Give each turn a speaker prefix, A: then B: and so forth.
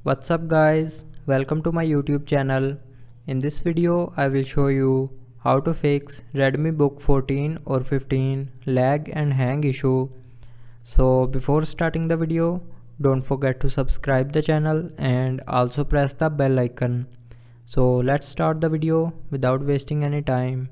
A: What's up guys, welcome to my YouTube channel. In this video I will show you how to fix Redmi Book 14 or 15 lag and hang issue. So before starting the video, don't forget to subscribe the channel and also press the bell icon. So let's start the video without wasting any time.